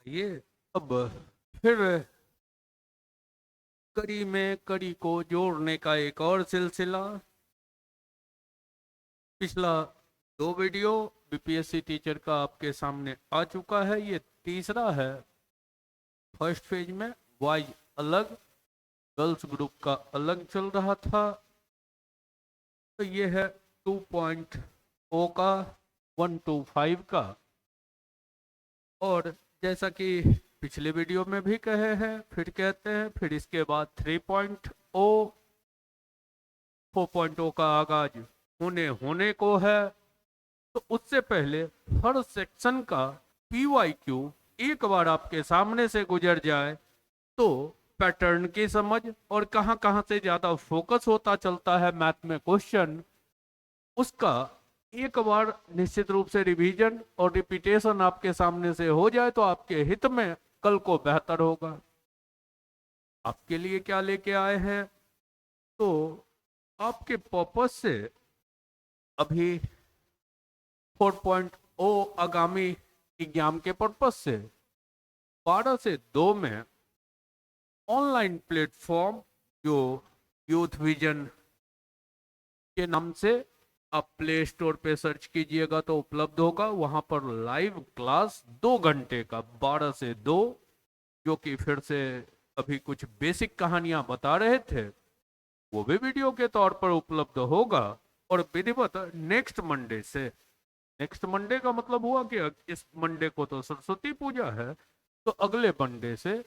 ये अब फिर कड़ी में कड़ी को जोड़ने का एक और सिलसिला। पिछला दो वीडियो बीपीएससी टीचर का आपके सामने आ चुका है, ये तीसरा है। फर्स्ट फेज में बॉयज अलग, गर्ल्स ग्रुप का अलग चल रहा था। तो ये है 2.0 का, 1 to 5 का। और जैसा कि पिछले वीडियो में भी कहे हैं, फिर कहते हैं, फिर इसके बाद 3.0, 4.0 का आगाज होने को है। तो उससे पहले हर सेक्शन का पीवाईक्यू एक बार आपके सामने से गुजर जाए तो पैटर्न की समझ और कहां कहां से ज्यादा फोकस होता चलता है मैथ में क्वेश्चन, उसका एक बार निश्चित रूप से रिवीजन और रिपीटेशन आपके सामने से हो जाए तो आपके हित में कल को बेहतर होगा। आपके लिए क्या लेके आए हैं, तो आपके पर्पस से अभी 4.0 आगामी एग्जाम के पर्पस से 12 से 2 में ऑनलाइन प्लेटफॉर्म जो यूथ विजन के नाम से आप प्ले स्टोर पे सर्च कीजिएगा तो उपलब्ध होगा। वहां पर लाइव क्लास 2 घंटे का 12 से 2, जो कि फिर से अभी कुछ बेसिक कहानियां बता रहे थे, वो भी वीडियो के तौर पर उपलब्ध होगा। और विधिवत नेक्स्ट मंडे से, नेक्स्ट मंडे का मतलब हुआ कि इस मंडे को तो सरस्वती पूजा है, तो अगले मंडे से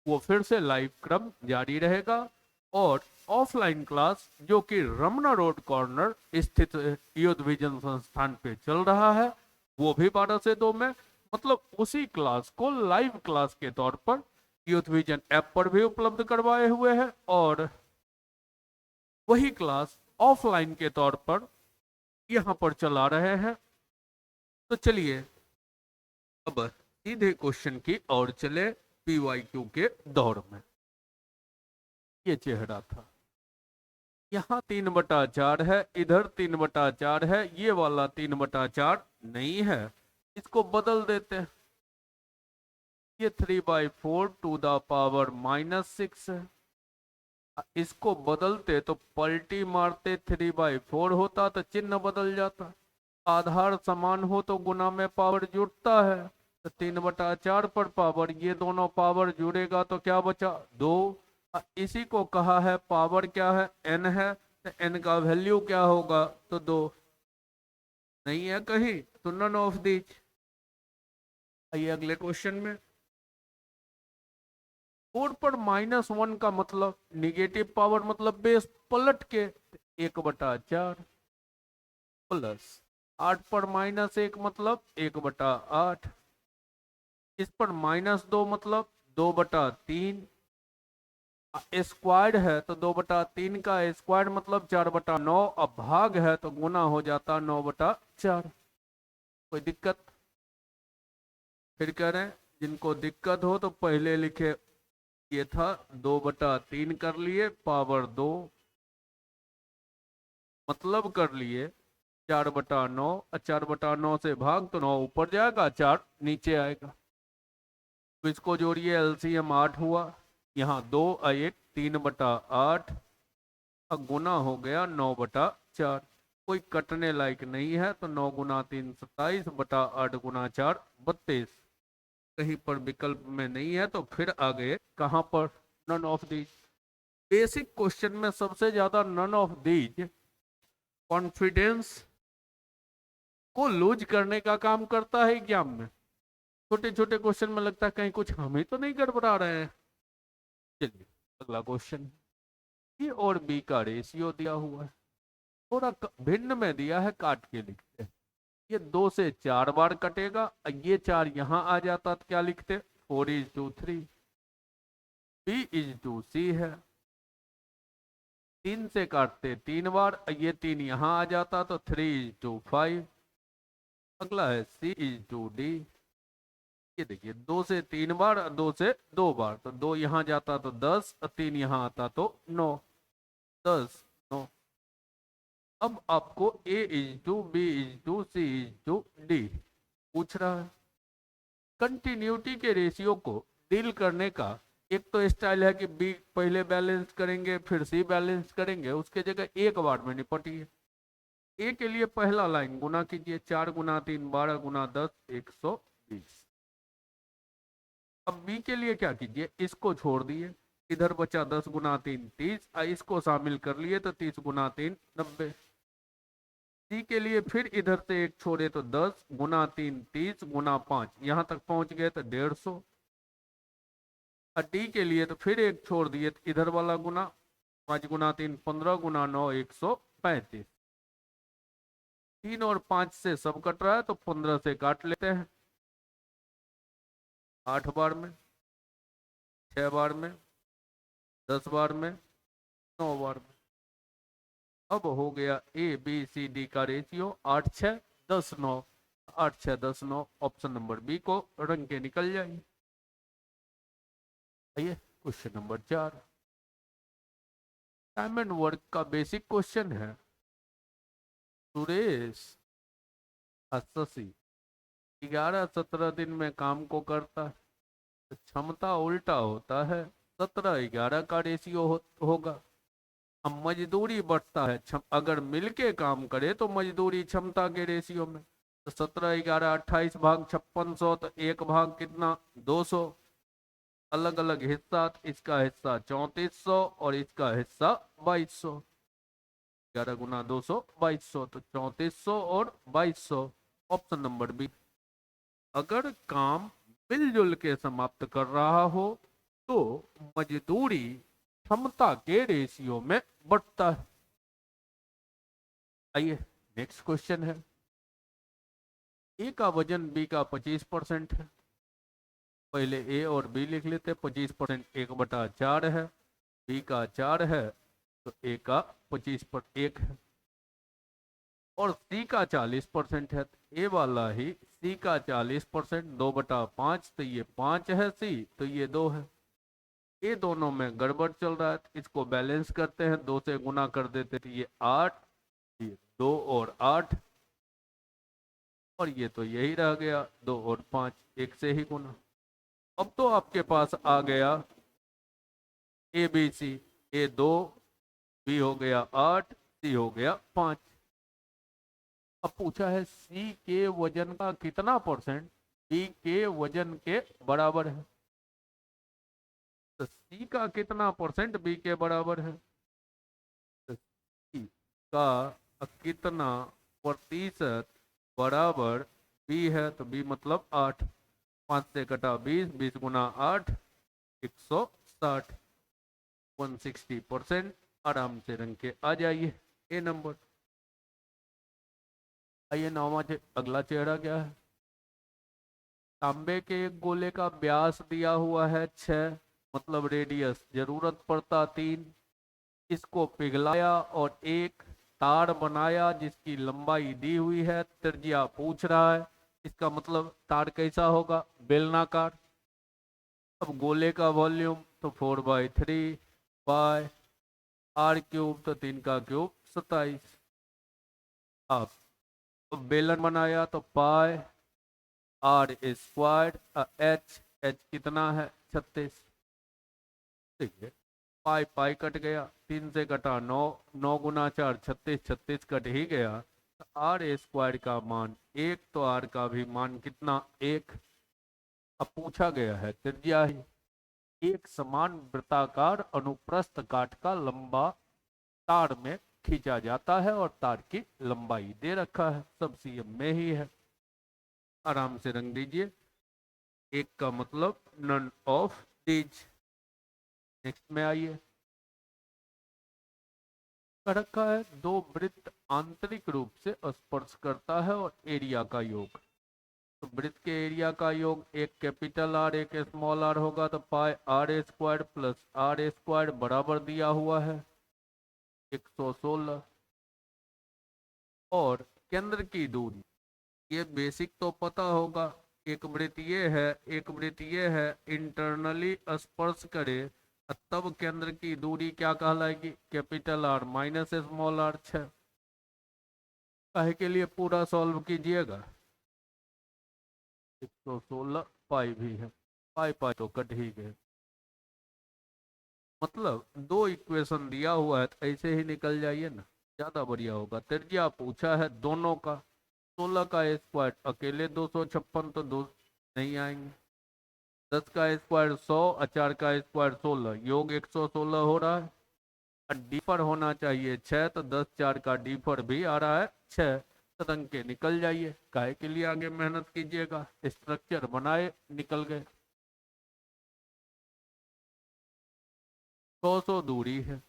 वो फिर से लाइव क्रम जारी रहेगा। और ऑफलाइन क्लास जो कि रमना रोड कॉर्नर स्थित युद्ध विजन संस्थान पे चल रहा है, वो भी 12 से 2 में, मतलब उसी क्लास को लाइव क्लास के तौर पर युद्ध विजन ऐप पर भी उपलब्ध करवाए हुए हैं, और वही क्लास ऑफलाइन के तौर पर यहां पर चला रहे हैं। तो चलिए अब सीधे क्वेश्चन की ओर चले, पीवाईक्यू के दौर में। ये चेहरा था, यहाँ 3/4 है, इधर 3/4 है, ये वाला 3/4 नहीं है, इसको बदल देते हैं। ये 3/4 टू द पावर -6 है, इसको बदलते तो पलटी मारते 3/4 होता तो चिन्ह बदल जाता। आधार समान हो तो गुना में पावर जुड़ता है, तो 3/4 पर पावर, ये दोनों पावर जुड़ेगा तो क्या बचा, 2। इसी को कहा है पावर क्या है, n है, तो n का वैल्यू क्या होगा, तो 2। नहीं है कहीं तो नन ऑफ दीज। आइए अगले क्वेश्चन में। 4 पर -1 का मतलब निगेटिव पावर, मतलब बेस पलट के 1/4, प्लस 8 पर -1 मतलब 1/8, इस पर -2 मतलब 2/3, स्क्वायर्ड है तो 2/3 का स्क्वायर मतलब 4/9, अब भाग है तो गुना हो जाता 9/4। कोई दिक्कत? फिर कह रहे हैं जिनको दिक्कत हो तो पहले लिखे, ये था 2/3 कर लिए पावर 2, मतलब कर लिए 4/9, 4/9 से भाग तो 9 ऊपर जाएगा, 4 नीचे आएगा। तो इसको जोड़िए, एलसीएम 8 हुआ, यहाँ 2 1 3/8, अब गुना हो गया 9/4। कोई कटने लायक नहीं है, तो 9 गुना 3 27/8 गुना 4 32। कहीं पर विकल्प में नहीं है, तो फिर आ गए कहां पर, none of these. Basic question में सबसे ज्यादा नन ऑफ दीज कॉन्फिडेंस को लूज करने का काम करता है एग्जाम में। छोटे छोटे क्वेश्चन में लगता है कहीं कुछ हम ही तो नहीं गड़बड़ा रहे हैं। चलिए अगला क्वेश्चन। ए और बी का रेशियो दिया हुआ है, थोड़ा भिन्न में दिया है, काट के लिखते हैं। ये 2 से 4 बार कटेगा, ये 4 यहां आ जाता तो क्या लिखते, 4:3। B:C है, 3 से काटते 3 बार, ये 3 यहां आ जाता तो 3:5। अगला है C:D। ये देखिए 2 से 3 बार, 2 से 2 बार, तो 2 यहां जाता तो 10, 3 यहां आता तो 9, 10 9। अब आपको A:B:C:D पूछ रहा है, कंटिन्यूटी के रेशियो को डील करने का एक तो स्टाइल है कि बी पहले बैलेंस करेंगे फिर सी बैलेंस करेंगे, उसके जगह एक बार में निपटिए। ए के लिए पहला लाइन गुना कीजिए, 4 × 3 12 × 10 120। अब बी के लिए क्या कीजिए, इसको छोड़ दिए, इधर बचा 10 × 3 30, इसको शामिल कर लिए तो 30 × 3 90। सी के लिए फिर इधर से एक छोड़े तो 10 × 3 30 × 5, यहां तक पहुंच गए तो 150। और डी के लिए तो फिर एक छोड़ दिए तो इधर वाला गुना, 5 × 3 15 × 9 135। 3 और 5 से सब कट रहा है तो 15 से काट लेते हैं। 8 बार में, 6 बार में, 10 बार में, 9 बार में। अब हो गया ए बी सी डी का रेशियो 8 6 10 9। 8 6 10 9, ऑप्शन नंबर बी को रंग के निकल जाइए। आइए question number 4, time and work का बेसिक क्वेश्चन है। सुरेश 80 11-17 दिन में काम को करता है, तो क्षमता उल्टा होता है, 17-11 का रेशियो होगा। अब मजदूरी बढ़ता है, अगर मिलके काम करे तो मजदूरी क्षमता के रेशियो में, तो 17-11 28 भाग 5600, तो एक भाग कितना 200। अलग अलग हिस्सा, इसका हिस्सा 3400 और इसका हिस्सा 2200। 11 × 200 2200, तो 3400 और 2200, ऑप्शन नंबर बी। अगर काम मिलजुल के समाप्त कर रहा हो तो मजदूरी क्षमता के रेशियो में बढ़ता है। आइए नेक्स्ट क्वेश्चन है। ए का वजन बी का 25% है। पहले ए और बी लिख लेते। 25% 1/4 है, बी का 4 है तो ए का 25/1 है। और सी का 40% है, ए वाला ही सी का 40% 2/5, तो ये 5 है सी, तो ये 2 है। ये दोनों में गड़बड़ चल रहा है, इसको बैलेंस करते हैं, 2 से गुना कर देते तो ये 8, ये 2 और 8, और ये तो यही रह गया 2 और 5, एक से ही गुना। अब तो आपके पास आ गया A B C, A 2, B हो गया 8, सी हो गया 5। अब पूछा है सी के वजन का कितना परसेंट बी के वजन के बराबर है। तो सी का कितना परसेंट बी के बराबर है, तो सी का कितना प्रतिशत बराबर बी है, तो बी मतलब 8। 5 से कटा 20, 20 × 8 160, 160%। आराम से रंग के आ जाइए ए नंबर। आइए नौवां अगला चेहरा क्या है। तांबे के एक गोले का व्यास दिया हुआ है 6, मतलब रेडियस जरूरत पड़ता 3। इसको पिघलाया और एक तार बनाया जिसकी लंबाई दी हुई है, त्रिज्या पूछ रहा है। इसका मतलब तार कैसा होगा, बेलनाकार। अब गोले का वॉल्यूम तो 4/3 बाय r³ तो 3 का क्यूब 27। अब बेलन बनाया तो पाई r², h कितना है 36। ठीक है, पाई पाई कट गया, 3 से कटा 9, 9 × 4 36, 36 कट ही गया। तो r² का मान 1, तो r का भी मान कितना 1। अब पूछा गया है त्रिज्या ही। एक समान वृत्ताकार अनुप्रस्थ काट का लंबा तार में खींचा जाता है और तार की लंबाई दे रखा है, सब सीएम में ही है। आराम से रंग दीजिए, एक का मतलब नन ऑफ दीज। नेक्स्ट में आइए। रखा है दो वृत्त आंतरिक रूप से स्पर्श करता है और एरिया का योग। तो वृत्त के एरिया का योग एक कैपिटल आर एक स्मॉल आर होगा, तो पाई r² प्लस r² बराबर दिया हुआ है 116। और केंद्र की दूरी, ये बेसिक तो पता होगा, एक वृत्त ये है एक वृत्त ये है, इंटरनली स्पर्श करे तब केंद्र की दूरी क्या कहलाएगी, capital R minus small r 6। काहे के लिए पूरा सॉल्व कीजिएगा, 116 पाई भी है, पाई पाई तो कट ही गए। मतलब दो इक्वेशन दिया हुआ है तो ऐसे ही निकल जाइए ना, ज्यादा बढ़िया होगा। त्रिज्या पूछा है दोनों का, 16 का स्क्वायर अकेले 256 तो दो नहीं आएंगे, 10 का स्क्वायर 100 और 4 का स्क्वायर 16 योग 116 हो रहा है। और डीफर होना चाहिए 6, तो 10 4 का डीफर भी आ रहा है 6, तरंग के निकल जाइए, काहे के लिए आगे मेहनत कीजिएगा, स्ट्रक्चर बनाए निकल गए। 100 दूरी है,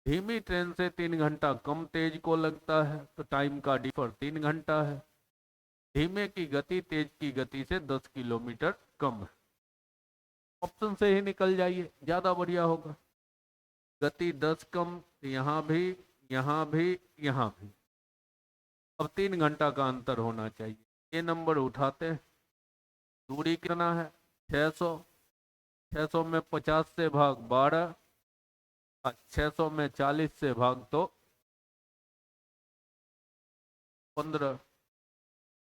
धीमी ट्रेन से 3 घंटा कम तेज को लगता है, तो टाइम का डिफर 3 घंटा है। धीमे की गति तेज की गति से 10 किलोमीटर कम है। ऑप्शन से ही निकल जाइए, ज्यादा बढ़िया होगा। गति 10 कम, यहाँ भी, यहाँ भी, यहाँ भी। अब 3 घंटा का अंतर होना चाहिए, ये नंबर उठाते हैं। दूरी कितना है 600, 600 में 50 से भाग 12, 600 में 40 से भाग तो 15।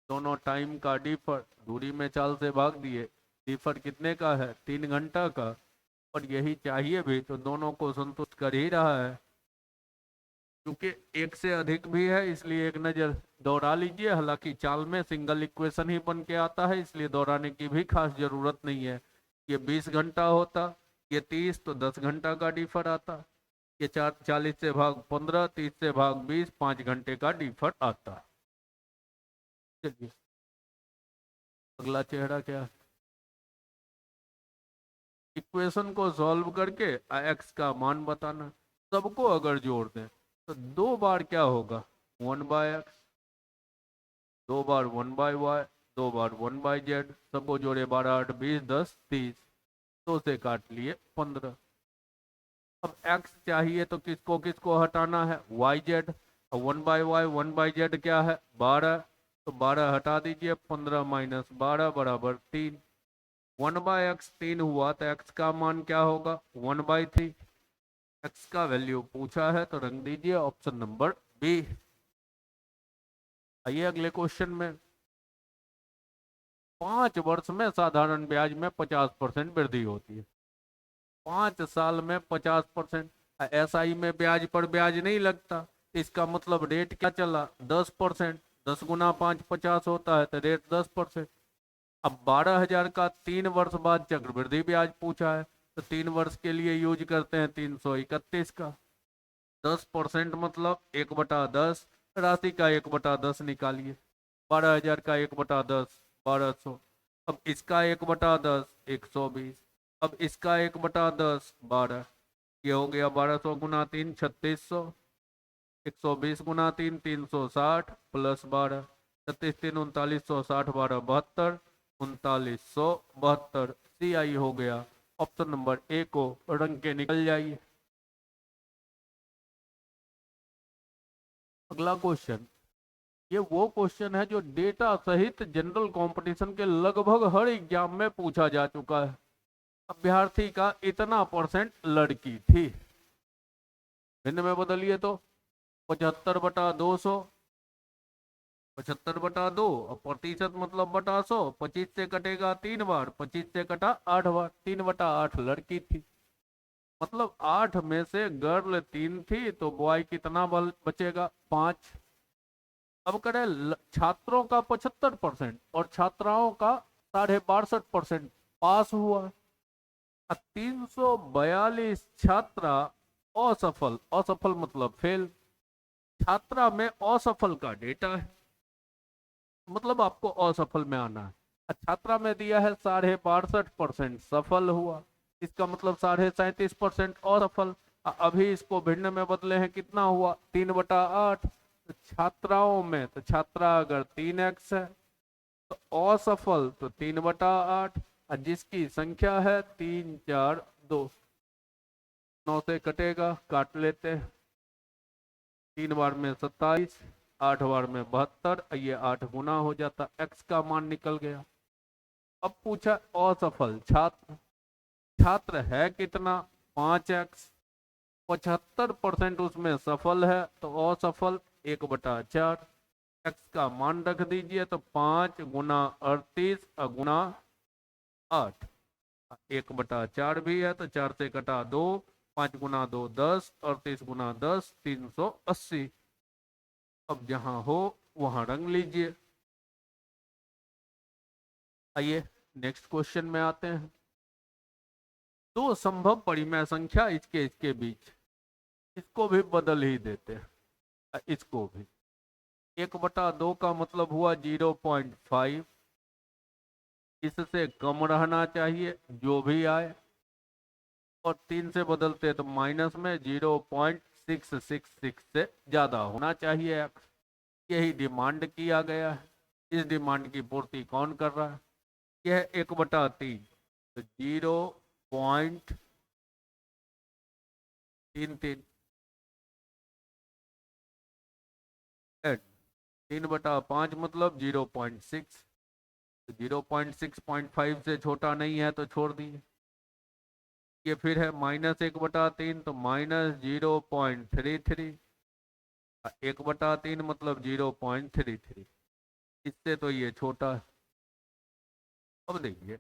दोनों टाइम का डिफर, दूरी में 4 से भाग दिए, डिफर कितने का है 3 घंटा का, और यही चाहिए भी, तो दोनों को संतुष्ट कर ही रहा है। क्योंकि एक से अधिक भी है इसलिए एक नज़र दौड़ा लीजिए, हालांकि चाल में सिंगल इक्वेशन ही बन के आता है, इसलिए दोहराने की भी खास जरूरत नहीं है। ये 20 घंटा होता, ये 30, तो 10 घंटा का डिफर आता। ये 40 से भाग 15, 30 से भाग 20, 5 घंटे का डिफर आता। चलिए अगला चेहरा क्या है, इक्वेशन को सॉल्व करके एक्स का मान बताना। सबको अगर जोड़ दें तो 2 बार क्या होगा 1/x, 2 बार 1/y, 2 बार 1/z, सबको जोड़े 12 8 20 10 30, 2 से काट लिए 15। अब x चाहिए तो किसको किसको हटाना है yz, 1/y 1/z क्या है 12, तो 12 हटा दीजिए, 15 माइनस 12 बराबर 3। 1/x 3 हुआ तो x का मान क्या होगा 1/3। x का वैल्यू पूछा है तो रंग दीजिए ऑप्शन नंबर बी। आइए अगले क्वेश्चन में। 5 वर्ष में साधारण ब्याज में 50% वृद्धि होती है, 5 साल में 50%। एसआई में ब्याज पर ब्याज नहीं लगता, इसका मतलब रेट क्या चला 10%, 10 गुना 5 50 होता है, तो रेट 10%। अब 12,000 का 3 वर्ष बाद चक्रवृद्धि ब्याज पूछा है, तो 3 वर्ष के लिए यूज करते हैं 331 का। 10% मतलब 1/10, राशि का 1/10 निकालिए। 12,000 का 1/10 1200, अब इसका 1/10 120, अब इसका 1/10 12, ये हो गया 1200 गुना 3 3600, 120 गुना 3 360 प्लस 12, 36 3 3960, 12 72, 3972। सी आई हो गया। ऑप्शन नंबर ए को रंग के निकल जाइए। अगला क्वेश्चन, ये वो क्वेश्चन है जो डेटा सहित जनरल कंपटीशन के लगभग हर एग्जाम में पूछा जा चुका है। अभ्यर्थी का इतना परसेंट लड़की थी, भिन्न में बदलिए तो 75/200, 75/2, और प्रतिशत मतलब बटा 100, 25 से कटेगा 3 बार, 25 से कटा 8 बार, 3/8 लड़की थी। मतलब 8 में से गर्ल 3 थी, तो बॉय कितना बचेगा 5। अब करें छात्रों का 75% और छात्राओं का 62.5% पास हुआ। 342 छात्रा असफल, असफल मतलब फेल, छात्रा में असफल का डेटा है, मतलब आपको असफल में आना है। छात्रा में दिया है 62.5% सफल हुआ, इसका मतलब 37.5% असफल। अभी इसको भिन्न में बदले हैं, कितना हुआ 3/8। तो छात्राओं में, तो छात्रा अगर 3x है तो असफल तो 3/8, और जिसकी संख्या है 3 4 2, 9 से कटेगा, काट लेते हैं। 3 बार में 27, 8 बार में 72, ये 8 गुना हो जाता, x का मान निकल गया। अब पूछा असफल छात्र, छात्र है कितना 5x, 75% उसमें सफल है, तो असफल 1/4। एक्स का मान रख दीजिए तो 5 गुना 38 गुना 8, 1/4 भी है तो 4 से कटा 2, 5 गुना 2 10, 38 गुना 10 380। अब जहां हो वहां रंग लीजिए। आइए नेक्स्ट क्वेश्चन में आते हैं। दो संभव परिमेय संख्या इसके बीच, इसको भी बदल ही देते हैं, इसको भी 1/2 का मतलब हुआ 0.5, इससे कम रहना चाहिए जो भी आए, और 3 से बदलते तो माइनस में 0.666 से ज्यादा होना चाहिए x। यही डिमांड किया गया है। इस डिमांड की पूर्ति कौन कर रहा है? यह 1/3, तो 0.33, 3/5 मतलब 0.6, 0.6.5 से छोटा नहीं है तो छोड़ दिए। ये फिर है -1/3 तो -0.33, 1/3 मतलब 0.33, इससे तो ये छोटा है। अब देखिए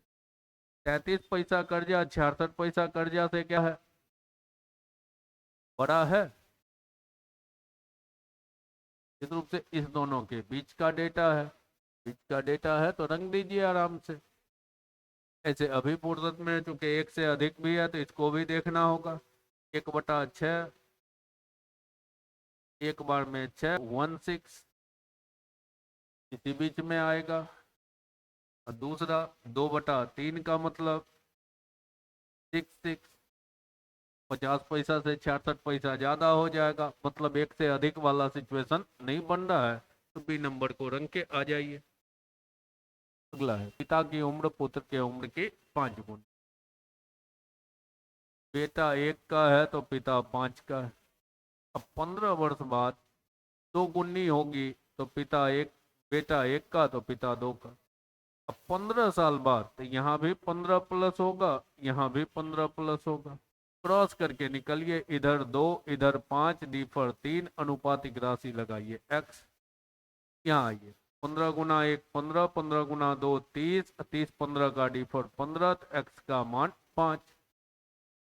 33 पैसा कर्जा 66 पैसा कर्जा से क्या है, बड़ा है। इस रूप से इस दोनों के बीच का डेटा है, बीच का डेटा है तो रंग दीजिए आराम से। ऐसे अभी फुर्सत में चूंकि एक से अधिक भी है तो इसको भी देखना होगा। 1/6, एक बार में 6 16 इसी बीच में आएगा। और दूसरा 2/3 का मतलब 6 50 पैसा से 66 पैसा ज्यादा हो जाएगा, मतलब एक से अधिक वाला सिचुएशन नहीं बन रहा है, तो बी नंबर को रंग के आ जाइए। अगला है पिता की उम्र पुत्र की उम्र की 5 गुना। बेटा 1 का है तो पिता 5 का है। अब 15 वर्ष बाद 2 गुनी होगी तो पिता 1, बेटा 1 का तो पिता 2 का। अब 15 साल बाद तो यहाँ भी 15 प्लस होगा, यहाँ भी 15 प्लस होगा। क्रॉस करके निकलिए, इधर 2 इधर 5, डिफर 3, अनुपातिक राशि लगाइए x। यहाँ आइए 15 गुना 1 15, 15 गुना 2 30, 30 15 का डिफर 15, तो x का मान 5।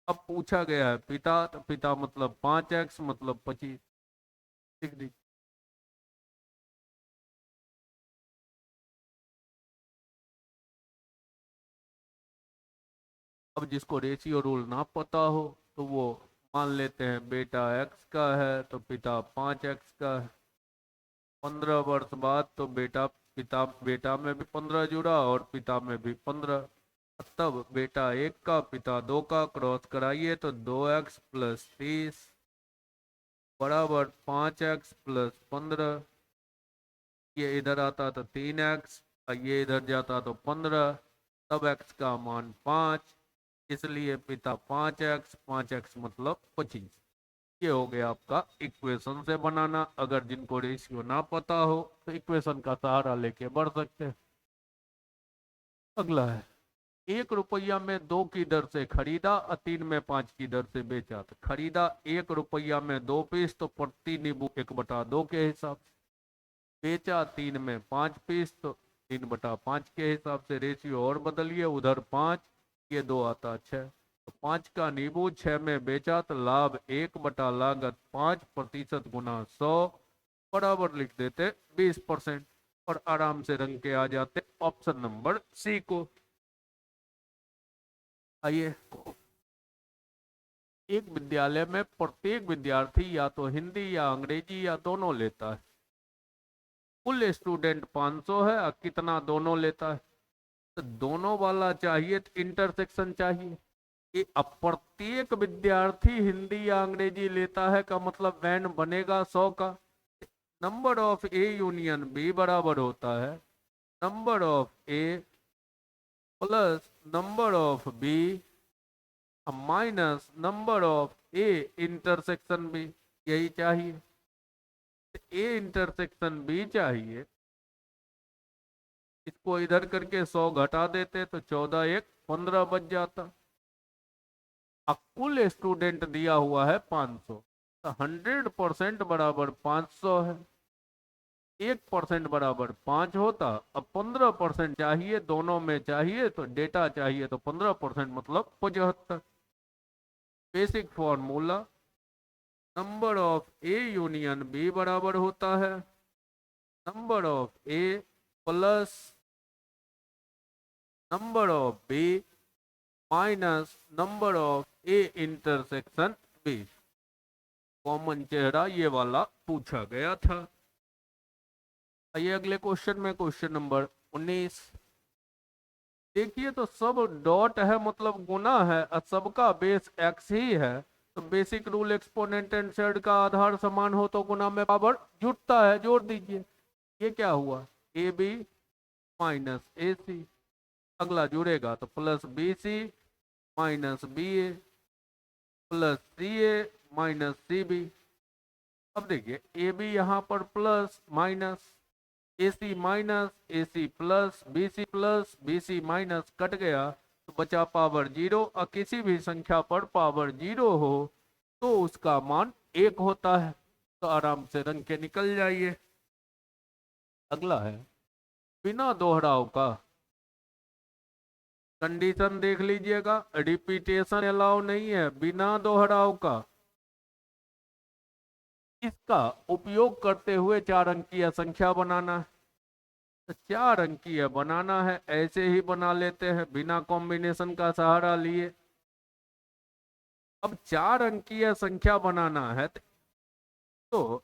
अब पूछा गया है पिता, तो पिता मतलब 5x मतलब 25 डिग्री। अब जिसको रेशियो रूल ना पता हो तो वो मान लेते हैं बेटा x का है तो पिता 5x का है। 15 वर्ष बाद तो बेटा में भी 15 जुड़ा और पिता में भी 15, तब बेटा 1 का पिता 2 का, क्रॉस कराइए तो 2x प्लस 30 बराबर 5x प्लस 15। ये इधर आता तो 3x, ये इधर जाता तो 15, तब x का मान 5, इसलिए पिता 5x, 5x मतलब 25। ये हो गया आपका इक्वेशन से बनाना। अगर जिनको रेशियो ना पता हो तो इक्वेशन का सहारा लेके बढ़ सकते हैं। अगला है 1 रुपया में 2 की दर से खरीदा और 3 में 5 की दर से बेचा। तो खरीदा 1 रुपया में 2 पीस तो प्रति नींबू 1/2 के हिसाब से, बेचा 3 में 5 पीस तो 3/5 के हिसाब से। रेशियो और बदलिए, उधर 5 ये 2 आता 6, तो 5 का नींबू 6 में बेचा तो लाभ 1/लागत 5% गुना 100 बराबर लिख देते 20%, और आराम से रंग के आ जाते ऑप्शन नंबर सी को। आइए एक विद्यालय में प्रत्येक विद्यार्थी या तो हिंदी या अंग्रेजी या दोनों लेता है। कुल स्टूडेंट 500 है और कितना दोनों लेता है? तो दोनों वाला चाहिए तो इंटरसेक्शन चाहिए। ये अब प्रत्येक विद्यार्थी हिंदी या अंग्रेजी लेता है का मतलब वैन बनेगा 100 का। Number of A union B बराबर होता है number of A plus number of B minus number of A intersection B. यही चाहिए, ए इंटरसेक्शन बी चाहिए। इसको इधर करके 100 घटा देते तो 14 1 15 बच जाता। अब कुल स्टूडेंट दिया हुआ है 500, तो 100% बराबर 500 है। 1% बराबर 5 होता। अब 15% चाहिए, दोनों में चाहिए तो डेटा चाहिए, तो 15% मतलब 75। Basic formula, number of A union B बराबर होता है number of A plus number of B minus number of A intersection B. Common चेहरा ये वाला पूछा गया था। आइए अगले क्वेश्चन में, क्वेश्चन नंबर 19। देखिए तो सब डॉट है मतलब गुना है और सबका बेस एक्स ही है, तो basic rule exponent and side का आधार समान हो तो गुना में पावर जुटता है, जोड़ दीजिए। ये क्या हुआ, ए बी माइनस ए सी। अगला जुड़ेगा तो plus B C minus B A plus C A minus C B. अब देखिए ए बी यहाँ पर plus minus, A C minus A C plus B C minus cut गया तो बचा पावर जीरो। और किसी भी संख्या पर पावर जीरो हो तो उसका मान 1 होता है, तो आराम से रंग के निकल जाइए। अगला है बिना दोहराव का। कंडीशन देख लीजिएगा, रिपीटेशन अलाउ नहीं है, बिना दोहराव का। इसका उपयोग करते हुए 4 अंकीय संख्या बनाना है, तो 4 अंकीय बनाना है, ऐसे ही बना लेते हैं बिना कॉम्बिनेशन का सहारा लिए। अब 4 अंकीय संख्या बनाना है तो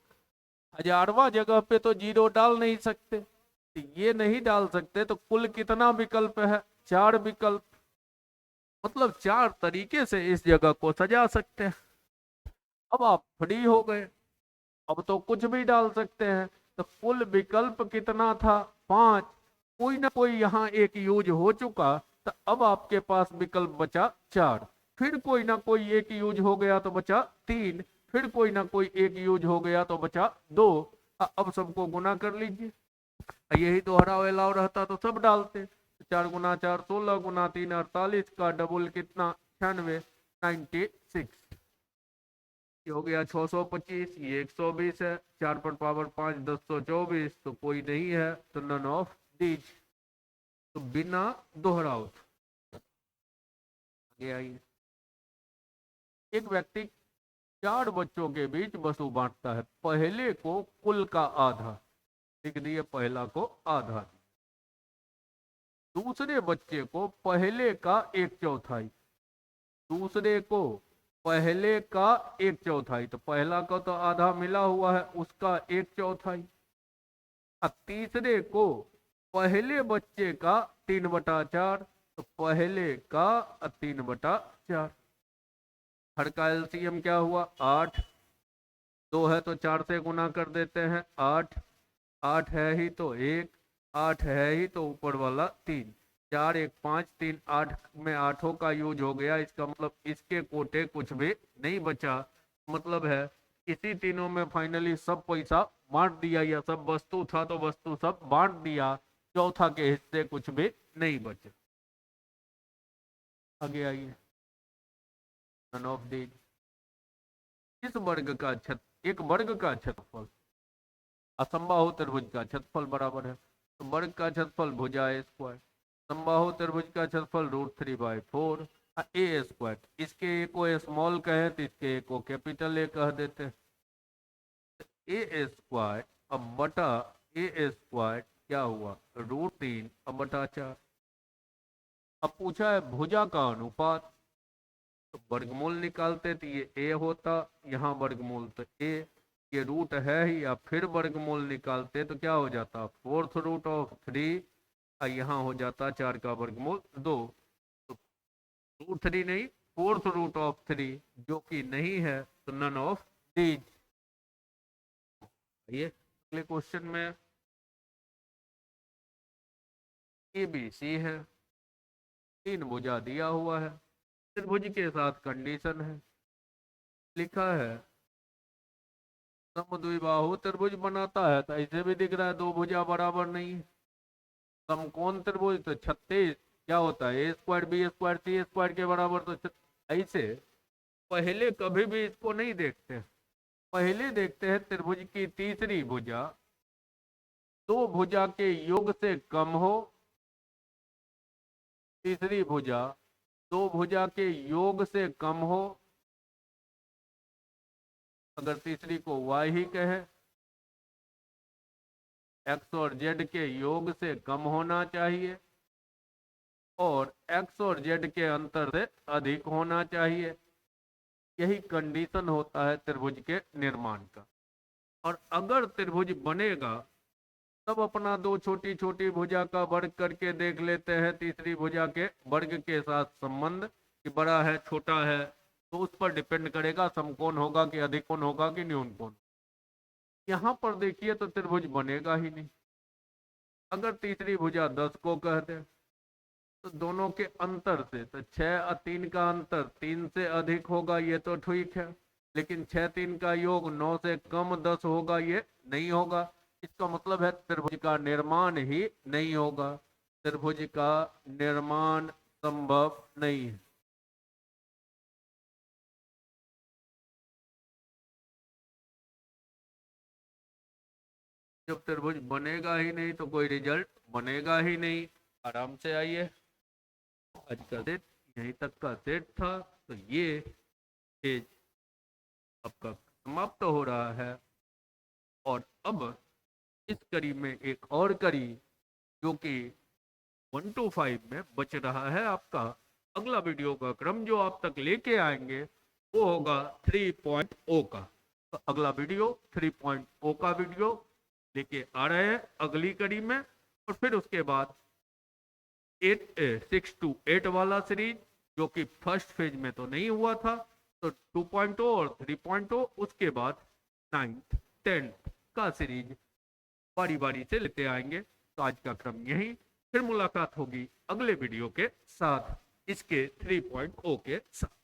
हजारवा जगह पे तो जीरो डाल नहीं सकते, तो ये नहीं डाल सकते, तो कुल कितना विकल्प है, 4 विकल्प। मतलब 4 तरीके से इस जगह को सजा सकते हैं। अब आप फ्री हो गए, अब तो कुछ भी डाल सकते हैं। तो कुल विकल्प कितना था, 5। कोई ना कोई यहाँ एक यूज हो चुका, तो अब आपके पास विकल्प बचा 4। फिर कोई ना कोई एक यूज हो गया तो बचा 3। फिर कोई ना कोई एक यूज हो गया तो बचा 2। अब सबको गुना कर लीजिए। यही दोहराव अलाव रहता तो सब डालते। 4 गुना 4 16 गुना 3 48 का डबल कितना 96, 96। ये हो गया 625, ये 120 है, 4 पर पावर 5 1024, तो कोई नहीं है, तो नन ऑफ दीज। तो बिना दोहराव। आगे आइए। एक व्यक्ति 4 बच्चों के बीच वस्तु बांटता है, पहले को कुल का आधा लिख दिए, पहला को आधा, दूसरे बच्चे को पहले का 1/4, दूसरे को पहले का 1/4, तो पहला का तो आधा मिला हुआ है, उसका 1/4। अब तीसरे को पहले बच्चे का 3/4, तो पहले का 3/4। हर का एलसीएम क्या हुआ, 8। 2 है तो 4 से गुना कर देते हैं, 8। 8 है ही तो 1, 8 है ही तो ऊपर वाला 3। 4 1 5 3 8 में 8 का यूज हो गया, इसका मतलब इसके कोटे कुछ भी नहीं बचा। मतलब है इसी तीनों में फाइनली सब पैसा बांट दिया, या सब वस्तु था तो वस्तु सब बांट दिया, चौथा के हिस्से कुछ भी नहीं बचे। आगे आइए। None of these. इस वर्ग का एक वर्ग का क्षेत्रफल असंबाहु त्रिभुज का क्षेत्रफल बराबर है, तो वर्ग का क्षेत्रफल भुजा ए स्क्वायर, समबाहु त्रिभुज का क्षेत्रफल √3/4 ए स्क्वायर। इसके ए को स्मॉल कहें तो इसके ए को कैपिटल ए कह देते हैं। ए स्क्वायर अब बटा ए स्क्वायर क्या हुआ, √3 अब बटा 4। अब पूछा है भुजा का अनुपात, तो वर्गमूल निकालते तो ये ए होता, यहाँ वर्गमूल तो ए, ये रूट है ही, या फिर वर्गमूल निकालते तो क्या हो जाता, 4/√3, और यहाँ हो जाता 4 का वर्गमूल 2। तो √3 नहीं, 4/√3, जो कि नहीं है, तो नन ऑफ दीज। ये अगले क्वेश्चन में ए बी सी है, 3 भुजा दिया हुआ है, त्रिभुज के साथ कंडीशन है, लिखा है समद्विबाहु त्रिभुज बनाता है, तो ऐसे भी दिख रहा है 2 भुजा बराबर नहीं है। समकोण त्रिभुज तो 36 क्या होता है, ए स्क्वायर बी स्क्वायर सी स्क्वायर के बराबर, तो ऐसे पहले कभी भी इसको नहीं देखते, पहले देखते हैं त्रिभुज की तीसरी भुजा, दो भुजा के योग से कम हो, तीसरी भुजा दो भुजा के योग से कम हो, अगर तीसरी को y ही कहे, x और z के योग से कम होना चाहिए और x और z के अंतर से अधिक होना चाहिए। यही कंडीशन होता है त्रिभुज के निर्माण का। और अगर त्रिभुज बनेगा तब अपना दो छोटी छोटी भुजा का वर्ग करके देख लेते हैं तीसरी भुजा के वर्ग के साथ संबंध कि बड़ा है छोटा है, तो उस पर डिपेंड करेगा समकोण होगा कि अधिकोण होगा कि न्यूनकोण। यहाँ पर देखिए तो त्रिभुज बनेगा ही नहीं। अगर तीसरी भुजा 10 को कहते तो दोनों के अंतर से, तो 6 और 3 का अंतर 3 से अधिक होगा, ये तो ठीक है, लेकिन 6 3 का योग 9 से कम 10 होगा, ये नहीं होगा। इसका मतलब है त्रिभुज का निर्माण ही नहीं होगा, त्रिभुज का निर्माण संभव नहीं है। जब त्रिभुज बनेगा ही नहीं तो कोई रिजल्ट बनेगा ही नहीं। आराम से आइए, आज का सेट यहीं तक का सेट था, तो ये पेज आपका समाप्त हो रहा है। और अब इस कड़ी में एक और कड़ी जो कि 1 to 5 में बच रहा है आपका। अगला वीडियो का क्रम जो आप तक लेके आएंगे वो होगा 3.0 का। तो अगला वीडियो 3.0 का वीडियो लेके आ रहे हैं अगली कड़ी में। और फिर उसके बाद 6 to 8 वाला सीरीज जो कि फर्स्ट फेज में तो नहीं हुआ था, तो 2.0 और 3.0, उसके बाद 9th 10th का सीरीज बारी बारी से लेते आएंगे। तो आज का क्रम यही, फिर मुलाकात होगी अगले वीडियो के साथ, इसके 3.0 के साथ।